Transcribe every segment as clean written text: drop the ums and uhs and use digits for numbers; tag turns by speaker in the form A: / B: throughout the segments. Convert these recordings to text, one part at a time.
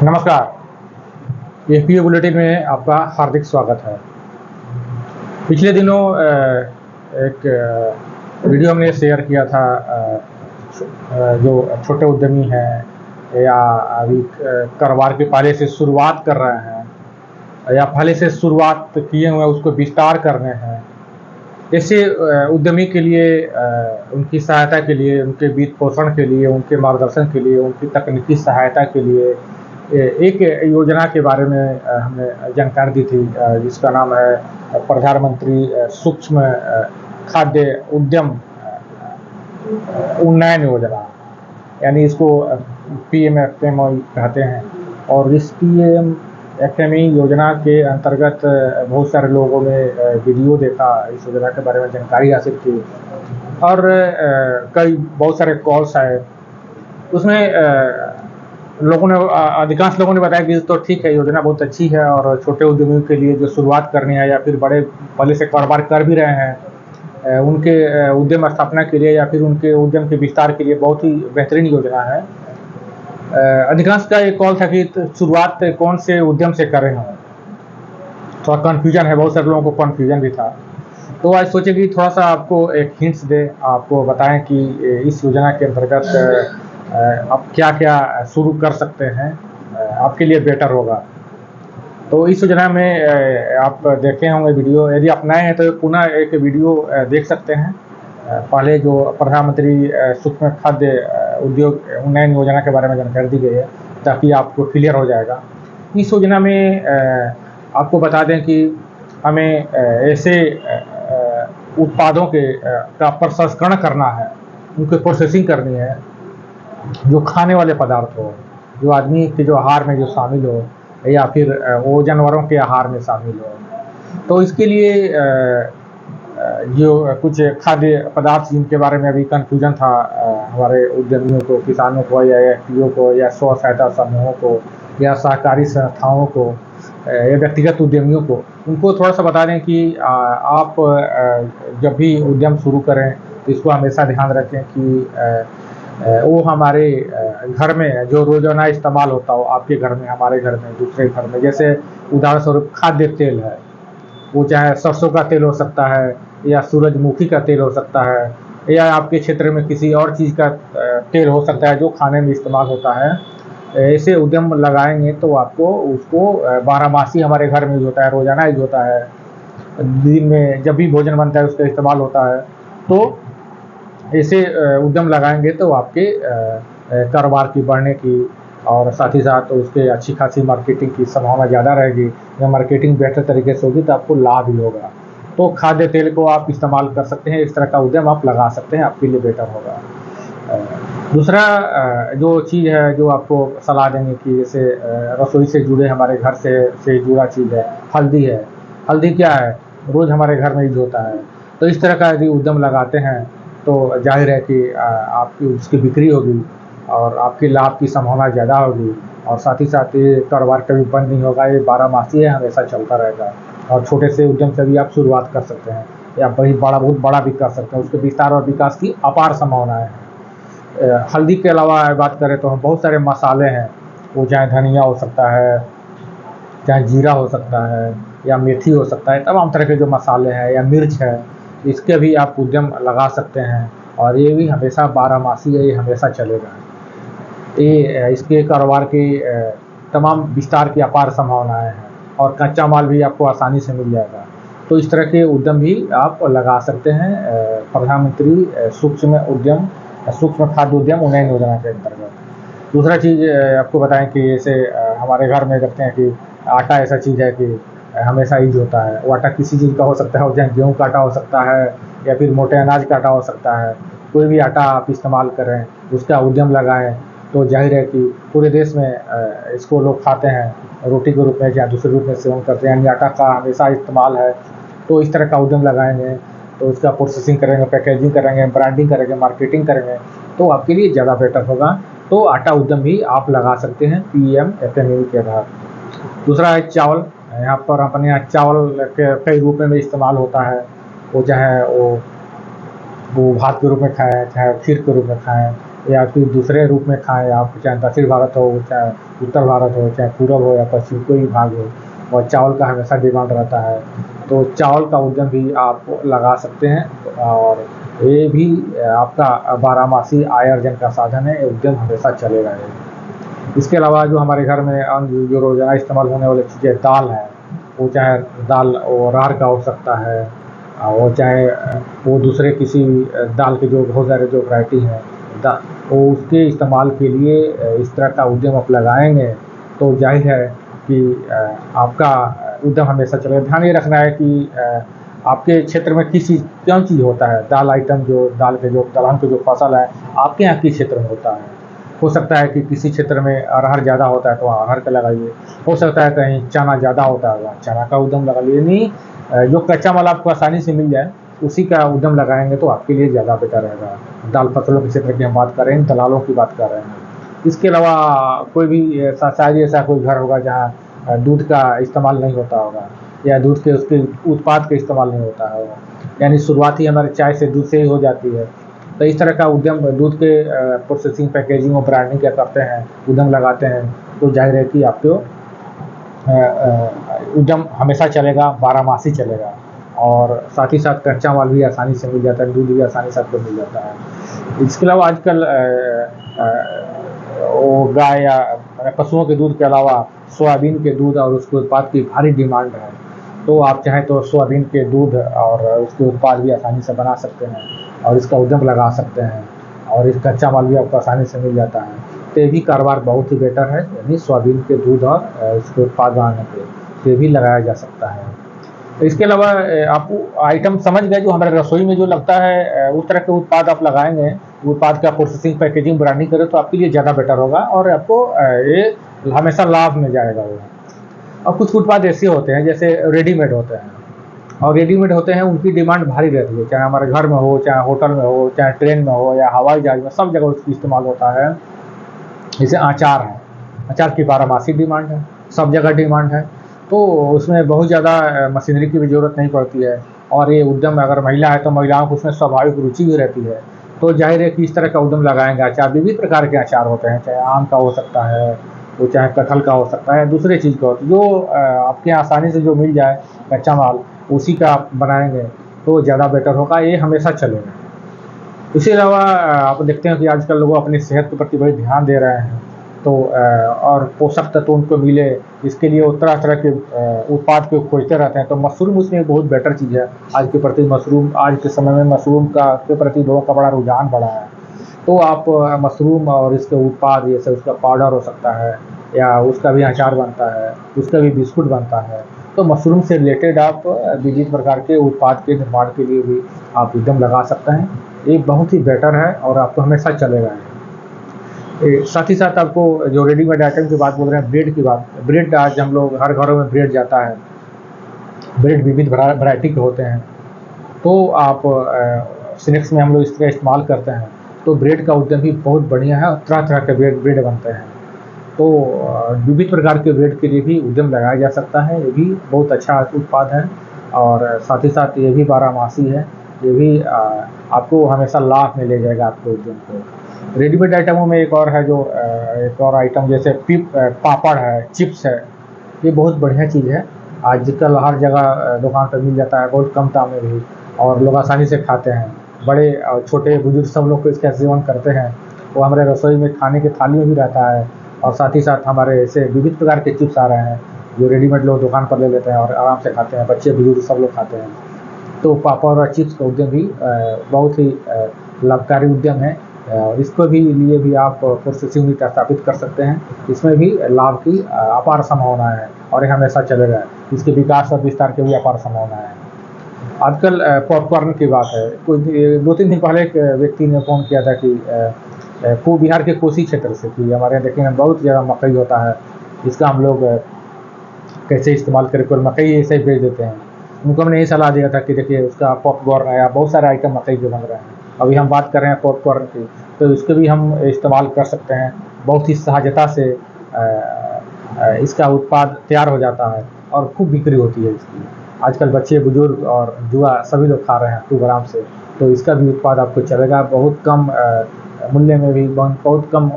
A: नमस्कार। FPO bulletin में आपका हार्दिक स्वागत है। पिछले दिनों एक वीडियो हमने शेयर किया था। जो छोटे उद्यमी हैं या अभी कारोबार के पहले से शुरुआत कर रहे हैं या पहले से शुरुआत किए हुए उसको विस्तार करने हैं, ऐसे उद्यमी के लिए उनकी सहायता के लिए, उनके वित्त पोषण के लिए, उनके मार्गदर्शन के लिए, उनकी तकनीकी सहायता के लिए एक योजना के बारे में हमने जानकारी दी थी, जिसका नाम है प्रधानमंत्री सूक्ष्म खाद्य उद्यम उन्नयन योजना, यानी इसको PMFMI कहते हैं। और इस PMFMI योजना के अंतर्गत बहुत सारे लोगों ने वीडियो देखा, इस योजना के बारे में जानकारी हासिल की और बहुत सारे कॉल्स आए। उसमें अधिकांश लोगों ने बताया कि तो ठीक है, योजना बहुत अच्छी है और छोटे उद्यमियों के लिए जो शुरुआत करनी है या फिर बड़े पहले से कारोबार कर भी रहे हैं, उनके उद्यम स्थापना के लिए या फिर उनके उद्यम के विस्तार के लिए बहुत ही बेहतरीन योजना है। अधिकांश का एक कॉल था कि शुरुआत कौन से उद्यम से करें हम, थोड़ा कन्फ्यूजन है, बहुत सारे लोगों को कन्फ्यूजन भी था। तो आज सोचे कि थोड़ा सा आपको एक हिंट्स दे, आपको बताएं कि इस योजना के अंतर्गत आप क्या क्या शुरू कर सकते हैं, आपके लिए बेटर होगा। तो इस योजना में आप देखे होंगे वीडियो, यदि आप नए हैं तो पुनः एक वीडियो देख सकते हैं। पहले जो प्रधानमंत्री सूक्ष्म खाद्य उद्योग उन्नयन योजना के बारे में जानकारी दी गई है, ताकि आपको क्लियर हो जाएगा। इस योजना में आपको बता दें कि हमें ऐसे उत्पादों का प्रसंस्करण करना है, उनकी प्रोसेसिंग करनी है जो खाने वाले पदार्थ हो, जो आदमी के जो आहार में जो शामिल हो या फिर वो जानवरों के आहार में शामिल हो। तो इसके लिए जो कुछ खाद्य पदार्थ जिनके बारे में अभी कन्फ्यूजन था हमारे उद्यमियों को, किसानों को या FPO को या स्व सहायता समूहों को या सहकारी संस्थाओं को या व्यक्तिगत उद्यमियों को, उनको थोड़ा सा बता दें कि आप जब भी उद्यम शुरू करें तो इसको हमेशा ध्यान रखें कि वो हमारे घर में जो रोजाना इस्तेमाल होता हो, आपके घर में, हमारे घर में, दूसरे घर में। जैसे उदाहरण स्वरूप खाद्य तेल है, वो चाहे सरसों का तेल हो सकता है या सूरजमुखी का तेल हो सकता है या आपके क्षेत्र में किसी और चीज़ का तेल हो सकता है जो खाने में इस्तेमाल होता है। ऐसे उद्यम लगाएंगे तो आपको उसको बारहमासी हमारे घर में यूज होता है, रोजाना यूज होता है, दिन में जब भी भोजन बनता है उसका इस्तेमाल होता है। तो ऐसे उद्यम लगाएंगे तो आपके कारोबार की बढ़ने की और साथ ही साथ उसके अच्छी खासी मार्केटिंग की संभावना ज़्यादा रहेगी। जब मार्केटिंग बेहतर तरीके से होगी तो आपको लाभ ही होगा। तो खाद्य तेल को आप इस्तेमाल कर सकते हैं, इस तरह का उद्यम आप लगा सकते हैं, आपके लिए बेटर होगा। दूसरा जो चीज़ है जो आपको सलाह देंगे कि जैसे रसोई से जुड़े, हमारे घर से जुड़ा चीज़ है, हल्दी है। हल्दी क्या है, रोज़ हमारे घर में यूज होता है। तो इस तरह का यदि उद्यम लगाते हैं तो जाहिर है कि आपकी उसकी बिक्री होगी और आपकी लाभ की संभावना ज़्यादा होगी और साथ ही साथ ये कारोबार कभी बंद नहीं होगा, ये बारहमासी है, हमेशा चलता रहेगा। और छोटे से उद्यम से भी आप शुरुआत कर सकते हैं या बहुत बड़ा भी कर सकते हैं, उसके विस्तार और विकास की अपार संभावनाएं हैं। हल्दी के अलावा बात करें तो हम बहुत सारे मसाले हैं, वो चाहे धनिया हो सकता है, चाहे जीरा हो सकता है या मेथी हो सकता है, तमाम तरह के जो मसाले हैं या मिर्च है, इसके भी आप उद्यम लगा सकते हैं और ये भी हमेशा बारहमासी है, ये हमेशा चलेगा। ये इसके कारोबार की तमाम विस्तार की अपार संभावनाएं हैं और कच्चा माल भी आपको आसानी से मिल जाएगा। तो इस तरह के उद्यम भी आप लगा सकते हैं प्रधानमंत्री सूक्ष्म खाद्य उद्यम उन्नयन योजना के अंतर्गत। दूसरा चीज़ आपको बताएं कि जैसे हमारे घर में देखते हैं कि आटा ऐसा चीज़ है कि हमेशा यूज होता है। वो आटा किसी चीज़ का हो सकता है, चाहे गेहूँ का आटा हो सकता है या फिर मोटे अनाज का आटा हो सकता है। कोई भी आटा आप इस्तेमाल करें, उसका उद्यम लगाएं तो जाहिर है कि पूरे देश में इसको लोग खाते हैं, रोटी के रूप में या दूसरे रूप में सेवन करते हैं, यानी आटा का हमेशा इस्तेमाल है। तो इस तरह का उद्यम लगाएंगे तो उसका प्रोसेसिंग करेंगे, पैकेजिंग करेंगे, ब्रांडिंग करेंगे, मार्केटिंग करेंगे तो आपके लिए ज़्यादा बेटर होगा। तो आटा उद्यम भी आप लगा सकते हैं PMFMI के आधार। दूसरा है चावल। यहाँ पर अपने यहाँ चावल के कई रूप में इस्तेमाल होता है, वो चाहे वो भात के रूप में खाएं, चाहे खीर के रूप में खाएं या फिर दूसरे रूप में खाएँ आप, चाहे दक्षिण भारत हो, चाहे उत्तर भारत हो, चाहे पूरब हो या पश्चिम कोई भी भाग हो, और चावल का हमेशा डिमांड रहता है। तो चावल का उद्यम भी आप लगा सकते हैं, और ये भी आपका बारहमासी आय अर्जन का साधन है। ये उद्यम हमेशा चलेगा ये। इसके अलावा जो हमारे घर में अन्न जो रोज़ाना इस्तेमाल होने वाली चीज़ें, दाल है, वो चाहे दाल वो अरहर का हो सकता है, वो चाहे वो दूसरे किसी दाल के जो बहुत सारे जो वैरायटी हैं, वो उसके इस्तेमाल के लिए इस तरह का उद्यम आप लगाएंगे तो जाहिर है कि आपका उद्यम हमेशा चलेगा। ध्यान ये रखना है कि आपके क्षेत्र में किस चीज़ कौन चीज़ होता है, दाल आइटम जो दाल के जो दलहन के जो फसल है आपके यहाँ किस क्षेत्र में होता है। हो सकता है कि किसी क्षेत्र में अरहर ज़्यादा होता है तो वहाँ अरहर का लगाइए, हो सकता है कहीं चना ज़्यादा होता है वहाँ चना का उद्यम लगा लीजिए। नहीं, जो कच्चा माल आपको आसानी से मिल जाए उसी का उद्यम लगाएंगे तो आपके लिए ज़्यादा बेटर रहेगा। दाल फसलों के क्षेत्र की हम बात कर रहे हैं, दलालों की बात कर रहे हैं। इसके अलावा कोई भी शायद ऐसा कोई घर होगा जहाँ दूध का इस्तेमाल नहीं होता होगा, या दूध के उसके उत्पाद का इस्तेमाल नहीं होता होगा, यानी शुरुआत ही हमारे चाय से दूध से ही हो जाती है। तो इस तरह का उद्यम दूध के प्रोसेसिंग, पैकेजिंग और ब्रांडिंग क्या करते हैं, उद्यम लगाते हैं, तो जाहिर है कि आपको उद्यम हमेशा चलेगा, बारहमासी चलेगा। और साथ ही साथ कच्चा माल भी आसानी से मिल जाता है, दूध भी आसानी से आपको मिल जाता है। इसके अलावा आजकल वो गाय या पशुओं के दूध के अलावा सोयाबीन के दूध और उसके उत्पाद की भारी डिमांड है। तो आप चाहें तो सोयाबीन के दूध और उसके उत्पाद भी आसानी से बना सकते हैं और इसका उद्यम लगा सकते हैं, और इस कच्चा माल भी आपको आसानी से मिल जाता है। तो ये भी कारोबार बहुत ही बेटर है, यानी सोयाबीन के दूध और इसके उत्पाद बनाने के, तो ये भी लगाया जा सकता है। तो इसके अलावा आप आइटम समझ गए जो हमारे रसोई में जो लगता है, उस तरह के उत्पाद आप लगाएंगे, उत्पाद का प्रोसेसिंग, पैकेजिंग, ब्रांडिंग करें तो आपके लिए ज़्यादा बेटर होगा और आपको ये हमेशा लाभ में जाएगा वो। और कुछ उत्पाद ऐसे होते हैं जैसे रेडीमेड होते हैं, और रेडीमेड होते हैं उनकी डिमांड भारी रहती है, चाहे हमारे घर में हो, चाहे होटल में हो, चाहे ट्रेन में हो या हवाई जहाज में, सब जगह उसकी इस्तेमाल होता है। जैसे अचार है, अचार की बारहमासी डिमांड है, सब जगह डिमांड है, तो उसमें बहुत ज़्यादा मशीनरी की भी ज़रूरत नहीं पड़ती है। और ये उद्यम अगर महिला है तो महिलाओं को उसमें स्वाभाविक रुचि भी रहती है, तो जाहिर है कि इस तरह का उद्यम लगाएंगे। अचार विविध प्रकार के अचार होते हैं, चाहे आम का हो सकता है, वो चाहे कटहल का हो सकता है, दूसरे चीज़ का होता है, जो आपके यहाँ आसानी से जो मिल जाए कच्चा माल, उसी का आप बनाएंगे तो ज़्यादा बेटर होगा, ये हमेशा चलेगा। इसके अलावा आप देखते हैं कि आजकल लोग अपनी सेहत के प्रति बड़ी ध्यान दे रहे हैं, तो और पोषक तत्व उनको मिले, इसके लिए वो तरह तरह के उत्पाद को खोजते रहते हैं। तो मशरूम उसमें एक बहुत बेटर चीज़ है। आज के प्रति मशरूम, आज के समय में मशरूम का के प्रति लोगों का बड़ा रुझान बढ़ा है। तो आप मशरूम और इसके उत्पाद, जैसे उसका पाउडर हो सकता है, या उसका भी अचार बनता है, उसका भी बिस्कुट बनता है। तो मशरूम से रिलेटेड आप विविध प्रकार के उत्पाद के निर्माण के लिए भी आप उद्यम लगा सकते हैं। ये बहुत ही बेटर है और आपको हमेशा चलेगा। साथ ही साथ आपको जो रेडीमेड आइटम की बात बोल रहे हैं, ब्रेड की बात, ब्रेड आज हम लोग हर घरों में ब्रेड जाता है, ब्रेड विविध वैरायटी के होते हैं। तो आप स्नैक्स में हम लोग इसका इस्तेमाल करते हैं, तो ब्रेड का उद्यम भी बहुत बढ़िया है, तरह तरह के ब्रेड बनते हैं। तो विविध प्रकार के ब्रेड के लिए भी उद्यम लगाया जा सकता है, ये भी बहुत अच्छा उत्पाद है। और साथ ही साथ ये भी बारहमासी है, ये भी आपको हमेशा लाभ में ले जाएगा आपके उद्यम को। रेडीमेड आइटमों में एक और है जो एक और आइटम जैसे पापड़ है, चिप्स है, ये बहुत बढ़िया चीज़ है। आजकल हर जगह दुकान पर मिल जाता है, बहुत कम दाम में भी, और लोग आसानी से खाते हैं। बड़े और छोटे बुजुर्ग सब लोग को इसका सेवन करते हैं। वो हमारे रसोई में खाने की थाली में भी रहता है, और साथ ही साथ हमारे ऐसे विविध प्रकार के चिप्स आ रहे हैं जो रेडीमेड लोग दुकान पर ले लेते हैं और आराम से खाते हैं, बच्चे बुजुर्ग सब लोग खाते हैं। तो पापड़ और चिप्स का उद्यम भी बहुत ही लाभकारी उद्यम है, और इसको भी लिए भी आप प्रोसेसिंग यूनिट स्थापित कर सकते हैं। इसमें भी लाभ की अपार संभावना है और ये हमेशा चलेगा। इसके विकास और विस्तार की भी अपार संभावना है। आजकल पॉपकॉर्न की बात है, कोई 2-3 दिन पहले एक व्यक्ति ने फ़ोन किया था कि को बिहार के कोसी क्षेत्र से, कि हमारे यहाँ देखिए बहुत ज़्यादा मकई होता है, इसका हम लोग कैसे इस्तेमाल करें, कोई मकई ऐसे ही बेच देते हैं। उनको हमने यही सलाह दिया था कि देखिए उसका पॉपकॉर्न आया, बहुत सारे आइटम मकई के बन रहे हैं। अभी हम बात कर रहे हैं पॉपकॉर्न की, तो इसको भी हम इस्तेमाल कर सकते हैं। बहुत ही सहजता से इसका उत्पाद तैयार हो जाता है और खूब बिक्री होती है इसकी। आजकल बच्चे बुजुर्ग और जुआ सभी लोग खा रहे हैं 2 ग्राम से, तो इसका भी उत्पाद आपको चलेगा, बहुत कम मूल्य में भी बहुत कम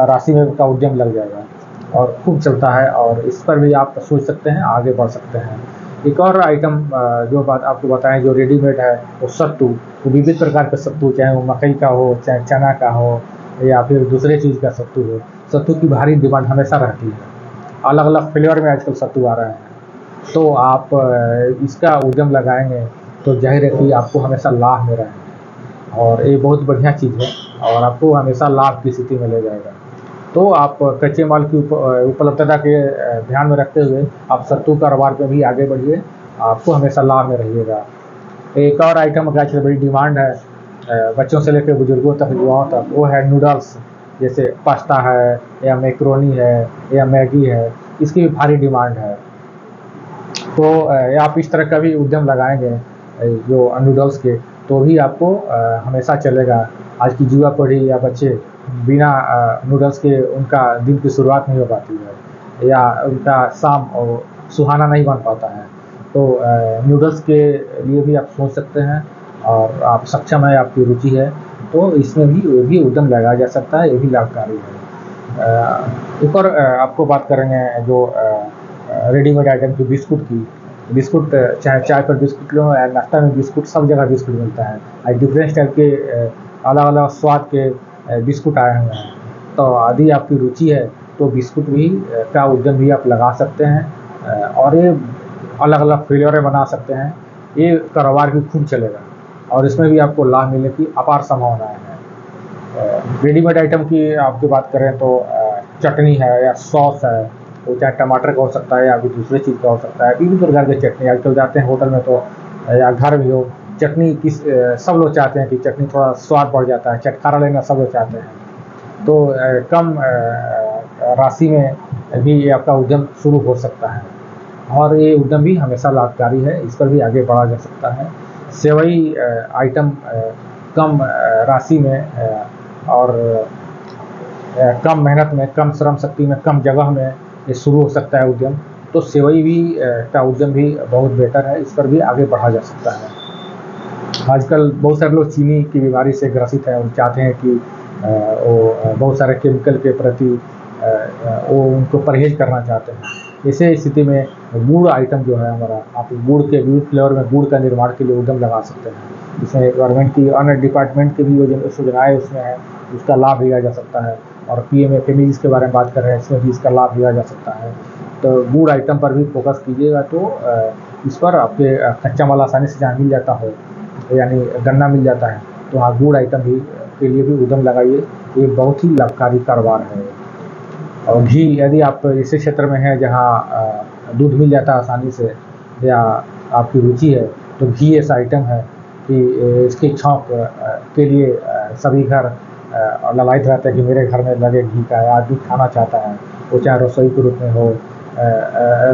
A: राशि में का उद्यम लग जाएगा और खूब चलता है, और इस पर भी आप सोच सकते हैं, आगे बढ़ सकते हैं। एक और आइटम जो बात आपको बताएं, जो रेडीमेड है, वो सत्तू, वो विविध प्रकार का सत्तू, चाहे वो मकई का हो, चाहे चना का हो, या फिर दूसरे चीज़ का सत्तू हो, सत्तू की भारी डिमांड हमेशा रहती है। अलग अलग फ्लेवर में आजकल सत्तू आ रहे हैं, तो आप इसका उद्यम लगाएंगे तो जाहिर है कि आपको हमेशा लाभ में रहेगा, और ये बहुत बढ़िया चीज़ है, और आपको हमेशा लाभ की स्थिति में ले जाएगा। तो आप कच्चे माल की उपलब्धता के ध्यान में रखते हुए आप सत्तू कारोबार पे भी आगे बढ़िए, आपको हमेशा लाभ में रहिएगा। एक और आइटम का आजकल बड़ी डिमांड है, बच्चों से लेकर बुजुर्गों तक, युवाओं तक, वो है नूडल्स। जैसे पास्ता है, या मैक्रोनी है, या मैगी है, इसकी भी भारी डिमांड है। तो आप इस तरह का भी उद्यम लगाएंगे जो नूडल्स के, तो भी आपको हमेशा चलेगा। आज की युवा पीढ़ी या बच्चे बिना नूडल्स के उनका दिन की शुरुआत नहीं हो पाती है, या उनका शाम सुहाना नहीं बन पाता है। तो नूडल्स के लिए भी आप सोच सकते हैं, और आप सक्षम है, आपकी रुचि है, तो इसमें भी ये भी उद्यम लगाया जा सकता है, ये भी लाभकारी है। एक और आपको बात करेंगे जो रेडीमेड आइटम की, बिस्कुट की। बिस्कुट, चाहे चाय पर बिस्कुट लो या नाश्ता में बिस्कुट, सब जगह बिस्कुट मिलता है। आज डिफरेंट टाइप के अलग अलग स्वाद के बिस्कुट आए हुए हैं, तो यदि आपकी रुचि है तो बिस्कुट भी का उद्यम भी आप लगा सकते हैं, और ये अलग अलग फ्लेवर बना सकते हैं। ये कारोबार भी खूब चलेगा, और इसमें भी आपको लाभ मिलने की अपार संभावनाएं हैं। रेडीमेड आइटम की आपकी बात करें तो चटनी है या सॉस है, वो चाहे टमाटर का हो सकता है या फिर दूसरे चीज़ का हो सकता है। विभिन्न प्रकार की चटनी आजकल जाते हैं होटल में तो, या घर भी हो, चटनी किस सब लोग चाहते हैं कि चटनी थोड़ा स्वाद बढ़ जाता है, चटखारा लेना सब लोग चाहते हैं। तो कम राशि में भी ये आपका उद्यम शुरू हो सकता है, और ये उद्यम भी हमेशा लाभकारी है, इस पर भी आगे बढ़ा जा सकता है। सेवई आइटम कम राशि में और कम मेहनत में, कम श्रम शक्ति में, कम जगह में ये शुरू हो सकता है उद्यम। तो सेवई भी का उद्यम भी बहुत बेहतर है, इस पर भी आगे बढ़ा जा सकता है। आजकल बहुत सारे लोग चीनी की बीमारी से ग्रसित हैं और चाहते हैं कि वो बहुत सारे केमिकल के प्रति वो उनको परहेज करना चाहते हैं। ऐसे स्थिति में गुड़ आइटम जो है हमारा, आप गुड़ के विविध फ्लेवर में गुड़ का निर्माण के लिए उद्यम लगा सकते हैं। इसमें गवर्नमेंट की अन्य डिपार्टमेंट की भी योजनाएँ उसमें है, उसका लाभ लिया जा सकता है। और PMFME जिसके बारे में बात कर रहे हैं, इसमें भी इसका लाभ लिया जा सकता है। तो गुड़ आइटम पर भी फोकस कीजिएगा, तो इस पर आपके कच्चा माल आसानी से जहाँ मिल जाता हो, यानी गन्ना मिल जाता है, तो हाँ गुड़ आइटम भी के लिए भी उद्यम लगाइए, ये बहुत ही लाभकारी कारोबार है। और घी, यदि आप ऐसे क्षेत्र में हैं जहाँ दूध मिल जाता है आसानी से, या आपकी रुचि है, तो घी ऐसा आइटम है कि इसके छौंक के लिए सभी घर ललायत रहता है कि मेरे घर में लगे घी का, आदमी खाना चाहता है, वो चाहे रसोई के रूप में हो,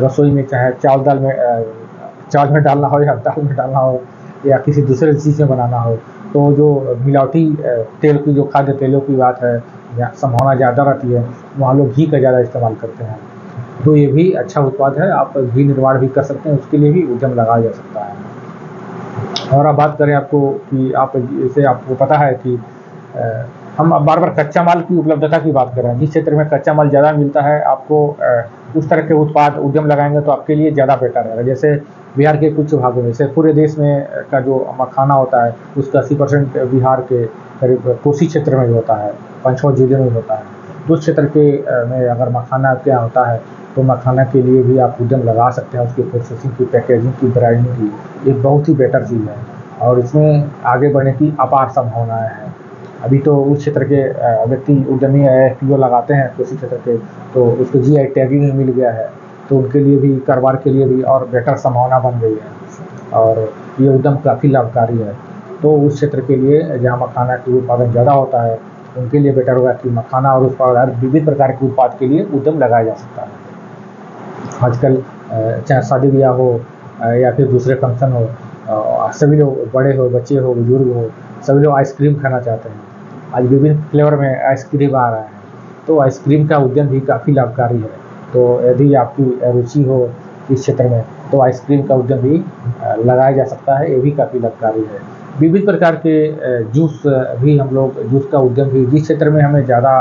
A: रसोई में चाहे चावल में डालना हो या दाल में डालना हो, या किसी दूसरे चीज़ में बनाना हो। तो जो मिलावटी तेल की, जो खाद्य तेलों की बात है, या संभावना ज़्यादा रहती है, वहाँ लोग घी का ज़्यादा इस्तेमाल करते हैं। तो ये भी अच्छा उत्पाद है, आप घी निर्माण भी कर सकते हैं, उसके लिए भी उद्यम लगाया जा सकता है। और अब बात करें आपको कि आप, जैसे आपको पता है कि हम अब बार बार कच्चा माल की उपलब्धता की बात कर रहे हैं। जिस क्षेत्र में कच्चा माल ज़्यादा मिलता है, आपको उस तरह के उत्पाद उद्यम लगाएंगे तो आपके लिए ज़्यादा बेटर रहेगा। जैसे बिहार के कुछ भागों में, जैसे पूरे देश में का जो मखाना होता है, उसका 80% बिहार के करीब कोसी क्षेत्र में भी होता है, 5-6 जिले में होता है। तो उस क्षेत्र के में अगर मखाना क्या होता है, तो मखाना के लिए भी आप उद्यम लगा सकते हैं। उसकी प्रोसेसिंग की, पैकेजिंग की, ब्रांडिंग की, ये बहुत ही बेटर चीज़ है, और इसमें आगे बढ़ने की अपार संभावनाएँ हैं। अभी तो उस क्षेत्र के व्यक्ति उद्यमी FPO लगाते हैं कोसी क्षेत्र के, तो उसको GI टैगिंग ही मिल गया है, तो उनके लिए भी, कारोबार के लिए भी और बेटर संभावना बन गई है, और ये उद्यम काफ़ी लाभकारी है। तो उस क्षेत्र के लिए जहाँ मखाना की उत्पादन ज़्यादा होता है, उनके लिए बेटर होगा कि मखाना और उत्पाद, विविध प्रकार के उत्पाद के लिए उद्यम लगाया जा सकता है। आजकल चाहे शादी ब्याह हो या फिर दूसरे फंक्शन हो, सभी लोग, बड़े हो, बच्चे हो, बुजुर्ग हो, सभी लोग आइसक्रीम खाना चाहते हैं। आज विभिन्न फ्लेवर में आइसक्रीम आ रहा है, तो आइसक्रीम का उद्यम भी काफ़ी लाभकारी है। तो यदि आपकी रुचि हो इस क्षेत्र में, तो आइसक्रीम का उद्यम भी लगाया जा सकता है, ये भी काफ़ी लाभकारी है। विविध प्रकार के जूस भी हम लोग जूस का उद्यम भी जिस क्षेत्र में हमें ज़्यादा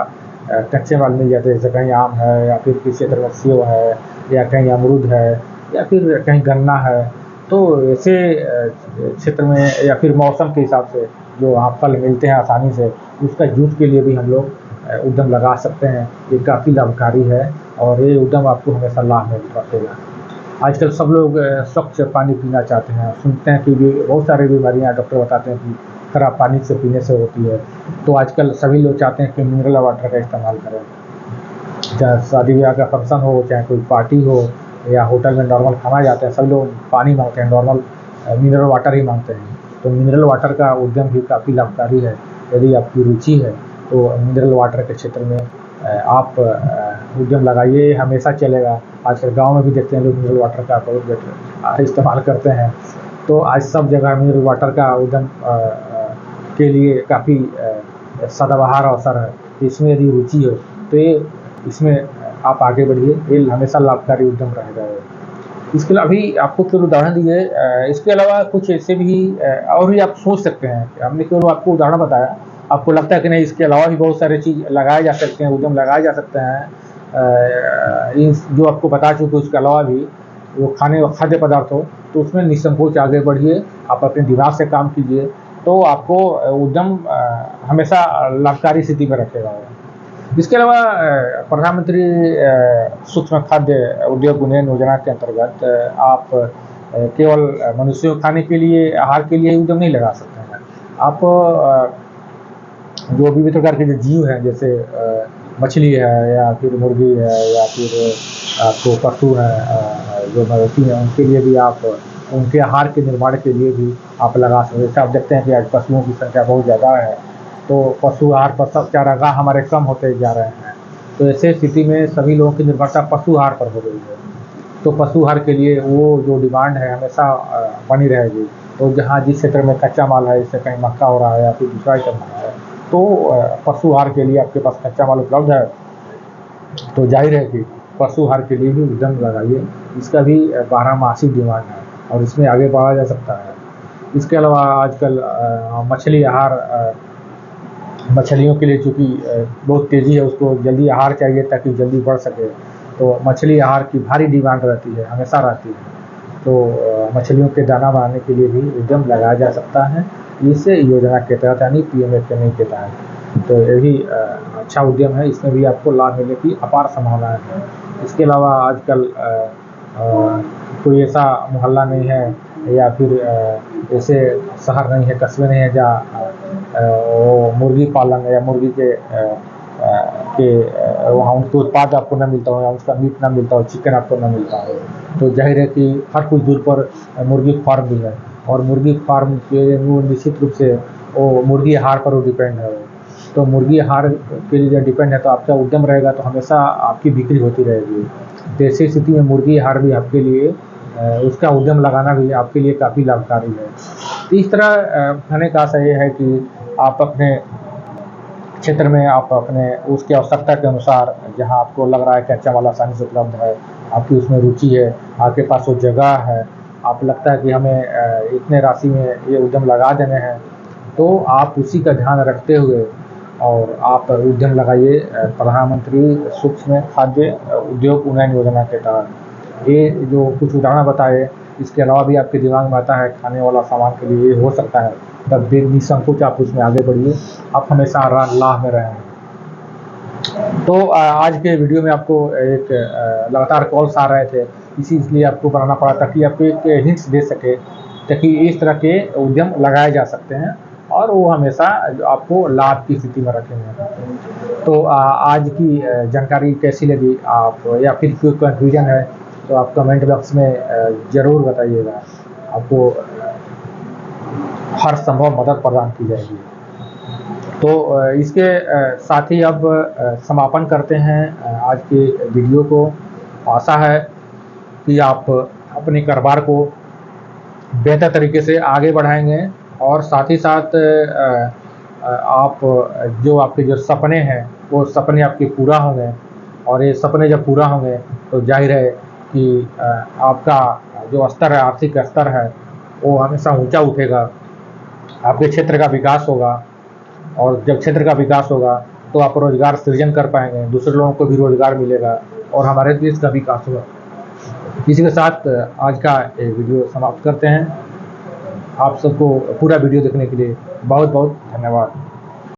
A: कच्चे माल मिल जाते हैं, जैसे कहीं आम है या फिर किसी क्षेत्र में सेब है या कहीं अमरूद है या फिर कहीं गन्ना है, तो ऐसे क्षेत्र में या फिर मौसम के हिसाब से जो वहाँ फल मिलते हैं आसानी से, उसका जूस के लिए भी हम लोग उद्यम लगा सकते हैं। ये काफ़ी लाभकारी है और ये उद्यम आपको हमेशा लाभ में रखेगा। आजकल सब लोग स्वच्छ पानी पीना चाहते हैं, सुनते हैं कि बहुत सारी बीमारियां डॉक्टर बताते हैं कि खराब पानी से पीने से होती है, तो आजकल सभी लोग चाहते हैं कि मिनरल वाटर का इस्तेमाल करें। चाहे शादी ब्याह का फंक्शन हो, चाहे कोई पार्टी हो या होटल में नॉर्मल खाना जाते हैं, सभी लोग पानी मांगते हैं, नॉर्मल मिनरल वाटर ही मांगते हैं। तो मिनरल वाटर का उद्यम भी काफ़ी लाभकारी है। यदि आपकी रुचि है तो मिनरल वाटर के क्षेत्र में आप उद्यम लगाइए, हमेशा चलेगा। आजकल गांव में भी देखते हैं लोग मिनरल वाटर का बहुत बेटर इस्तेमाल करते हैं। तो आज सब जगह मिनरल वाटर का उद्यम के लिए काफ़ी सदाबहार अवसर है। इसमें यदि रुचि हो तो ये इसमें आप आगे बढ़िए, ये हमेशा लाभकारी उद्यम रहेगा। इसके अलावा अभी आपको केवल उदाहरण दिए, इसके अलावा कुछ ऐसे भी और भी आप सोच सकते हैं। हमने केवल आपको उदाहरण बताया, आपको लगता है कि नहीं इसके अलावा भी बहुत सारी चीज़ लगाए जा सकते हैं, उद्यम लगाए जा सकते हैं। इन जो आपको बता चुके उसके अलावा भी वो खाद्य पदार्थ हो, तो उसमें निसंकोच आगे बढ़िए, आप अपने दिमाग से काम कीजिए, तो आपको उद्यम हमेशा लाभकारी स्थिति में रखेगा। इसके अलावा प्रधानमंत्री सूक्ष्म खाद्य उद्योग उन्नयन योजना के अंतर्गत आप केवल मनुष्यों को खाने के लिए, आहार के लिए उद्यम नहीं लगा सकते हैं। आप जो विभिन्न प्रकार के जो जीव हैं, जैसे मछली है या फिर मुर्गी है या फिर आपको पशु है जो मवेशी हैं, उनके लिए भी आप उनके आहार के निर्माण के लिए भी आप लगा सकते हैं। जैसे आप देखते हैं कि आज पशुओं की संख्या बहुत ज़्यादा है, तो पशु आहार पर सब चारागाह हमारे कम होते जा रहे हैं। तो ऐसे स्थिति में सभी लोगों की निर्भरता पशु आहार पर हो गई है। तो पशु आहार के लिए वो जो डिमांड है हमेशा बनी रहेगी। तो जहाँ जिस क्षेत्र में कच्चा माल है, जैसे कहीं मक्का हो रहा है या फिर दूसरा आइटम हो रहा है, तो पशु आहार के लिए आपके पास कच्चा माल उपलब्ध है, तो जाहिर है कि पशु आहार के लिए भी उद्यम लगाइए। इसका भी 12मासी डिमांड है और इसमें आगे बढ़ा जा सकता है। इसके अलावा आजकल मछली आहार, मछलियों के लिए चूँकि बहुत तेज़ी है, उसको जल्दी आहार चाहिए ताकि जल्दी बढ़ सके, तो मछली आहार की भारी डिमांड रहती है, हमेशा रहती है। तो मछलियों के दाना बनाने के लिए भी उद्यम लगाया जा सकता है इस योजना के तहत, यानी PMFME के तहत। तो ये भी अच्छा उद्यम है, इसमें भी आपको लाभ मिलने की अपार संभावनाएं हैं। इसके अलावा आजकल कोई ऐसा मोहल्ला नहीं है या फिर ऐसे शहर नहीं है, कस्बे नहीं है जहाँ वो मुर्गी पालन या मुर्गी के वहाँ उनके उत्पाद आपको न मिलता हो या उसका मीट ना मिलता हो, चिकन आपको न मिलता हो। तो जाहिर है कि हर कुछ दूर पर मुर्गी फार्म भी है और मुर्गी फार्म के वो निश्चित रूप से वो मुर्गी आहार पर वो डिपेंड है। तो मुर्गी आहार के लिए जब डिपेंड है तो आपका उद्यम रहेगा तो हमेशा आपकी बिक्री होती रहेगी। तो ऐसी स्थिति में मुर्गी आहार भी आपके लिए उसका उद्यम लगाना भी आपके लिए काफ़ी लाभकारी है। तो इस तरह कहने का आशा ये है कि आप अपने क्षेत्र में आप अपने उसकी आवश्यकता के अनुसार, जहां आपको लग रहा है कि कच्चा माल आसानी से उपलब्ध है, आपकी उसमें रुचि है, आपके पास वो जगह है, आप लगता है कि हमें इतने राशि में ये उद्यम लगा देने हैं, तो आप उसी का ध्यान रखते हुए और आप उद्यम लगाइए प्रधानमंत्री सूक्ष्म खाद्य उद्योग उन्नयन योजना के तहत। ये जो कुछ उदाहरण बताए, इसके अलावा भी आपके दिमाग में आता है खाने वाला सामान के लिए ये हो सकता है, तब भी निसंकोच आप उसमें आगे बढ़िए, आप हमेशा लाभ में रहेंगे। तो आज के वीडियो में आपको एक लगातार कॉल्स आ रहे थे, इसलिए आपको बनाना पड़ा ताकि आपको एक हिंट्स दे सके ताकि इस तरह के उद्यम लगाए जा सकते हैं और वो हमेशा आपको लाभ की स्थिति में रखेंगे। तो आज की जानकारी कैसी लगी आप, या फिर कोई कन्फ्यूजन है तो आप कमेंट बॉक्स में ज़रूर बताइएगा, आपको हर संभव मदद प्रदान की जाएगी। तो इसके साथ ही अब समापन करते हैं आज के वीडियो को। आशा है कि आप अपने कारोबार को बेहतर तरीके से आगे बढ़ाएंगे और साथ ही साथ आप जो आपके जो सपने हैं वो सपने आपके पूरा होंगे और ये सपने जब पूरा होंगे तो जाहिर है कि आपका जो स्तर है, आर्थिक स्तर है, वो हमेशा ऊंचा उठेगा। आपके क्षेत्र का विकास होगा, और जब क्षेत्र का विकास होगा तो आप रोजगार सृजन कर पाएंगे, दूसरे लोगों को भी रोजगार मिलेगा और हमारे देश का विकास होगा। इसी के साथ आज का ये वीडियो समाप्त करते हैं। आप सबको पूरा वीडियो देखने के लिए बहुत बहुत धन्यवाद।